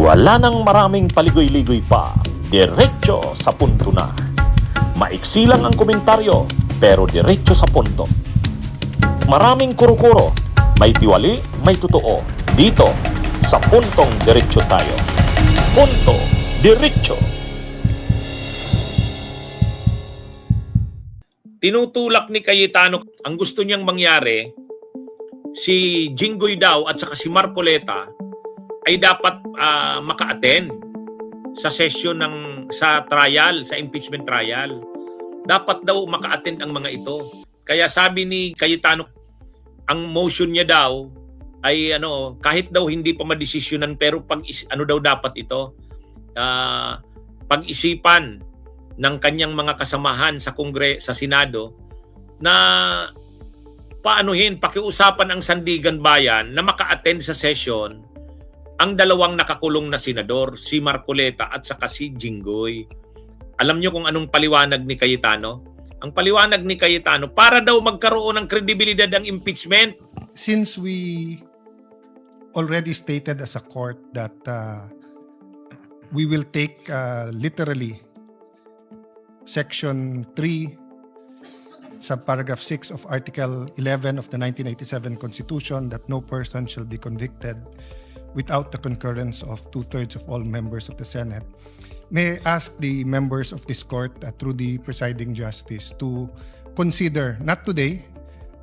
Wala nang maraming paligoy-ligoy pa, diretso sa punto na. Maiksi lang ang komentaryo, pero diretso sa punto. Maraming kuro-kuro, may tiwali, may totoo. Dito, sa puntong diretso tayo. Punto, diretso. Tinutulak ni Cayetano, ang gusto niyang mangyari, si Jinggoy daw at saka si Marcoleta ay dapat maka-attend sa session sa trial, sa impeachment trial. Dapat daw maka-attend ang mga ito. Kaya sabi ni Cayetano, ang motion niya daw ay kahit daw hindi pa madesisyonan, pero daw dapat ito pag-isipan ng kanyang mga kasamahan sa sa Senado na pakiusapan ang Sandigan Bayan na maka-attend sa session ang dalawang nakakulong na senador, si Marcoleta at saka si Jinggoy. Alam niyo kung anong paliwanag ni Cayetano? Ang paliwanag ni Cayetano, para daw magkaroon ng kredibilidad ang impeachment. Since we already stated as a court that we will take literally Section 3, subparagraph 6 of Article 11 of the 1987 Constitution, that no person shall be convicted without the concurrence of 2/3 of all members of the Senate, may I ask the members of this court through the presiding justice to consider, not today,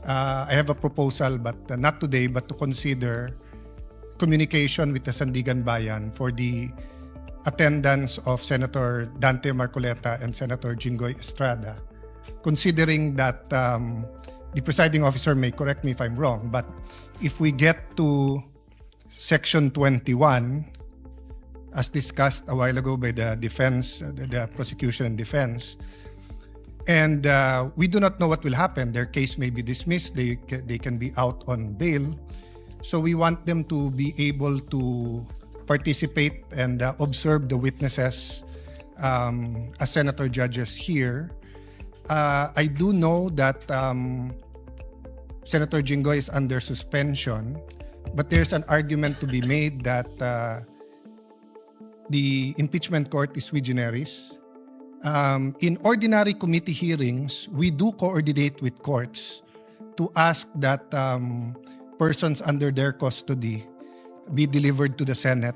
I have a proposal, but not today, but to consider communication with the Sandigan Bayan for the attendance of Senator Dante Marcoleta and Senator Jinggoy Estrada, considering that the presiding officer may correct me if I'm wrong, but if we get to Section 21, as discussed a while ago by the defense, the prosecution and defense, and we do not know what will happen. Their case may be dismissed. They can be out on bail. So we want them to be able to participate and observe the witnesses as senator judges here. I do know that Senator Jinggoy is under suspension, but there's an argument to be made that the impeachment court is sui generis. In ordinary committee hearings, we do coordinate with courts to ask that persons under their custody be delivered to the Senate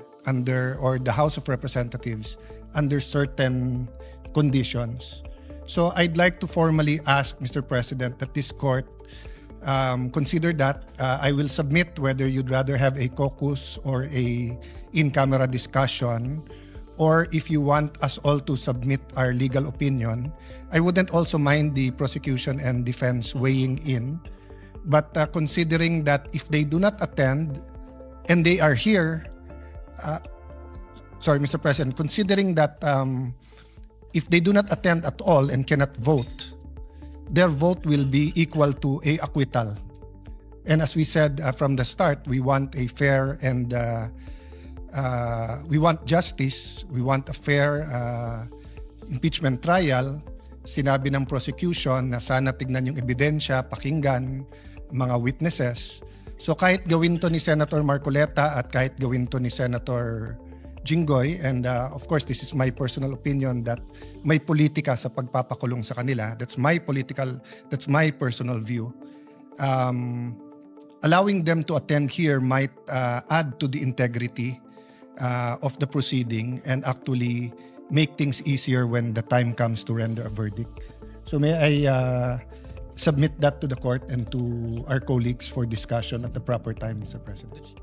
or the House of Representatives under certain conditions. So I'd like to formally ask, Mr. President, that this court consider that. I will submit whether you'd rather have a caucus or a in-camera discussion, or if you want us all to submit our legal opinion. I wouldn't also mind the prosecution and defense weighing in, but considering that if they do not attend and they are here, Mr. President, considering that if they do not attend at all and cannot vote, their vote will be equal to a acquittal. And as we said from the start, we want a fair and we want justice, we want a fair impeachment trial. Sinabi ng prosecution na sana tignan yung ebidensya, pakinggan mga witnesses. So kahit gawin to ni Senator Marcoleta at kahit gawin to ni Senator Jinggoy, and of course this is my personal opinion that may politika sa pagpapakulong sa kanila. That's my personal view. Allowing them to attend here might add to the integrity of the proceeding and actually make things easier when the time comes to render a verdict. So may I submit that to the court and to our colleagues for discussion at the proper time, Mr. President.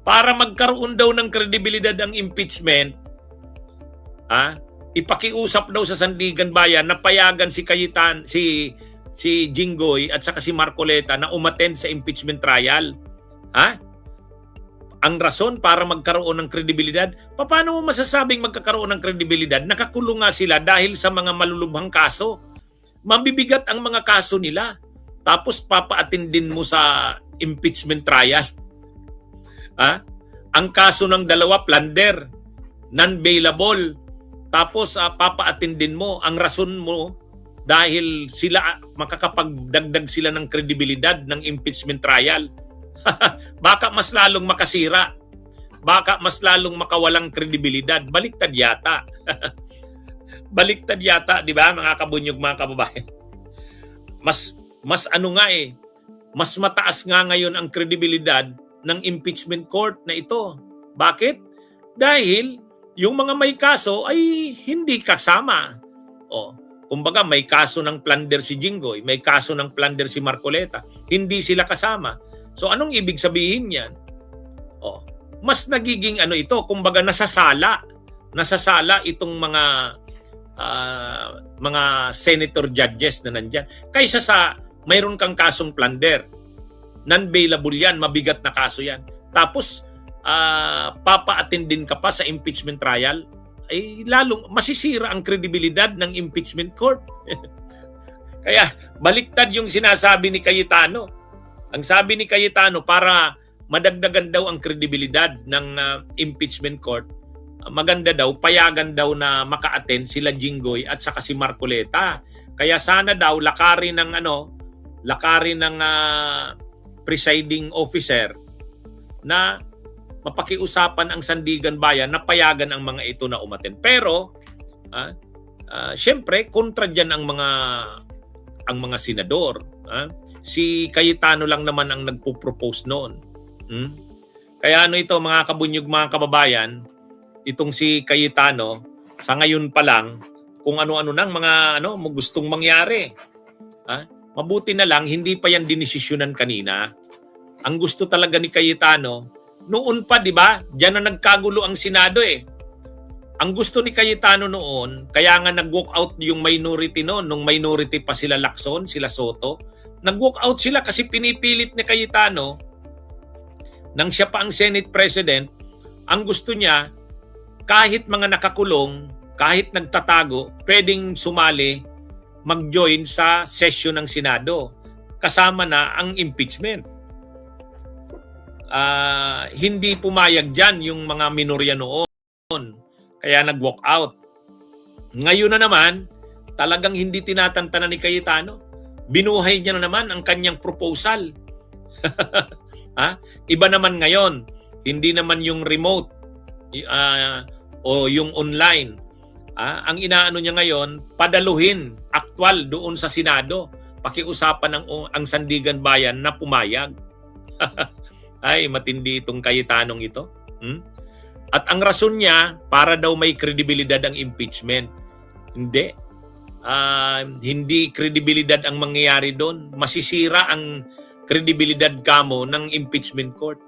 Para magkaroon daw ng kredibilidad ang impeachment, ipakiusap daw sa Sandigan Bayan na payagan si Jinggoy at saka si Marcoleta na umattend sa impeachment trial. Ang rason para magkaroon ng kredibilidad, paano mo masasabing magkakaroon ng kredibilidad? Nakakulong nga sila dahil sa mga malulubhang kaso. Mabibigat ang mga kaso nila. Tapos papa-attendin mo sa impeachment trial. Ang kaso ng dalawa, plunder, non-bailable. Tapos papa-attendin mo. Ang rason mo, dahil sila makakapagdagdag sila ng kredibilidad ng impeachment trial. Baka mas lalong makasira baka mas lalong makawalang kredibilidad. Baliktad yata. Baliktad yata, di ba, mga kabunyog, mga kababayan? Mas ano nga eh, mas mataas nga ngayon ang kredibilidad ng impeachment court na ito. Bakit? Dahil yung mga may kaso ay hindi kasama. Kumbaga may kaso ng plunder si Jinggoy, may kaso ng plunder si Marcoleta, hindi sila kasama. So anong ibig sabihin niyan? Mas nagiging ano ito, kumbaga nasasala itong mga senator judges na nandyan. Kaysa sa mayroon kang kasong plunder, non-bailable yan, mabigat na kaso yan. Tapos papa-attend din ka pa sa impeachment trial, ay lalong masisira ang kredibilidad ng impeachment court. Kaya baliktad yung sinasabi ni Cayetano. Ang sabi ni Cayetano, para madagdagan daw ang kredibilidad ng impeachment court, maganda daw, payagan daw na maka-attend sila Jinggoy at saka si Marcoleta. Kaya sana daw lakarin ng presiding officer na mapakiusapan ang Sandigan Bayan na payagan ang mga ito na umattend. Pero syempre kontra diyan ang mga senador. Si Cayetano lang naman ang nagpo-propose noon. Kaya ito mga kabunyog, mga kababayan, itong si Cayetano sa ngayon pa lang kung ano-ano nang mga gustong mangyari. Mabuti na lang hindi pa yan dinesisyonan kanina. Ang gusto talaga ni Cayetano noon pa, 'di ba? Diyan na nagkagulo ang Senado eh. Ang gusto ni Cayetano noon, kaya nga nag-walk out yung minority noon, nung minority pa sila Lacson, sila Soto, nag-walk out sila kasi pinipilit ni Cayetano nang siya pa ang Senate President. Ang gusto niya, kahit mga nakakulong, kahit nagtatago, pwedeng sumali, mag-join sa session ng Senado. Kasama na ang impeachment. Hindi pumayag dyan yung mga minorya noon. Kaya nag-walk out. Ngayon na naman, talagang hindi tinatantanan ni Cayetano. Binuhay niya na naman ang kanyang proposal. Iba naman ngayon. Hindi naman yung remote o yung online. Ang inaano niya ngayon, padaluhin aktwal doon sa Senado. Pakiusapan ang Sandigan Bayan na pumayag. Ay, matindi itong Cayetanong ito. At ang rason niya, para daw may kredibilidad ang impeachment. Hindi. Hindi kredibilidad ang mangyayari doon. Masisira ang kredibilidad kamo ng impeachment court.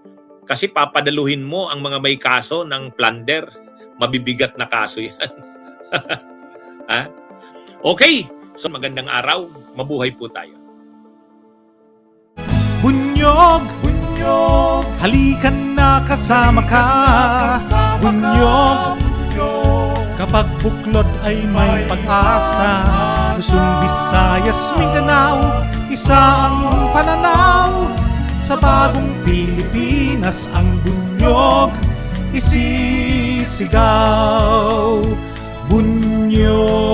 Kasi papadaluhin mo ang mga may kaso ng plunder. Mabibigat na kaso yan. Okay. So magandang araw. Mabuhay po tayo. Bunyog, halikan na kasama ka. Bunyog, kapag buklod ay may pag-asa. Luzon, Visayas, Mindanao, isa ang pananaw. Sa bagong Pilipinas ang bunyog isisigaw. Bunyog.